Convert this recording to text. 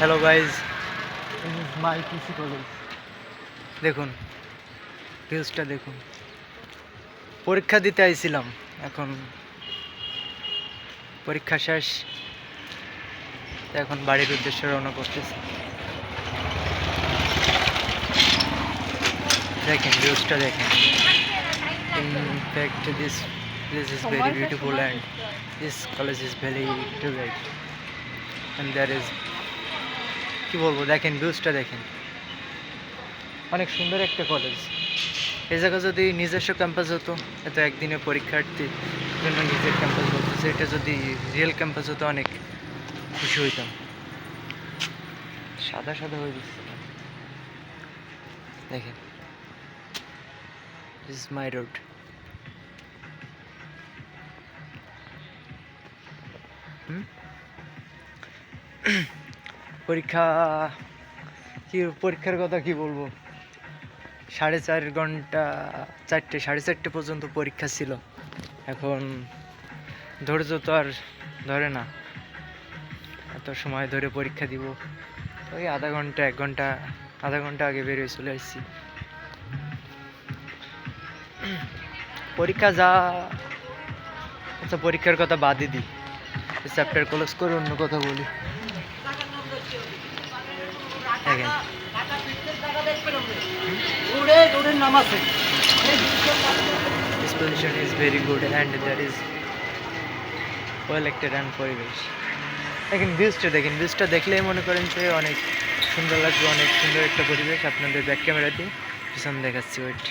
Hello guys, this is my PC college. দেখুন ভিউজটা দেখুন। পরীক্ষা দিতে আইছিলাম, এখন পরীক্ষা শেষ, এখন বাড়ির উদ্দেশ্যে রওনা করতেছি। দেখেন ভিউজটা দেখেন। In fact this place is very beautiful and this college is very great and there is কি বলবো, দেখেন ভিউজটা দেখেন, অনেক সুন্দর একটা কলেজ। এই জায়গা যদি নিজস্ব ক্যাম্পাস হতো, এত একদিনে পরীক্ষার্থীর জন্য নিজের ক্যাম্পাস বলতেছে, এটা যদি রিয়েল ক্যাম্পাস হতো অনেক খুশি হইতাম। সাদা সাদা হয়ে যাচ্ছে, দেখেন দিস ইজ মাই রোড। পরীক্ষা পরীক্ষার কথা কি বলবো, 4.5 ঘন্টা, 4:30 পর্যন্ত পরীক্ষা ছিল। এখন ধৈর্য তো আর ধরে না, এত সময় ধরে পরীক্ষা দিব। ওই আধা ঘন্টা আগে বেরিয়ে চলে আসছি। পরীক্ষা যা, আচ্ছা পরীক্ষার কথা বাদই দিই, চ্যাপ্টার ক্লোজ করে অন্য কথা বলি। দেখেন this position is very good and there is well acted and পরিবেশ। দেখেন ভিউজটা দেখলেই মনে করেন যে অনেক সুন্দর লাগবে, অনেক সুন্দর একটা পরিবেশ। আপনাদের ব্যাক ক্যামেরা দিয়ে পিছন দেখাচ্ছি, ওয়েট।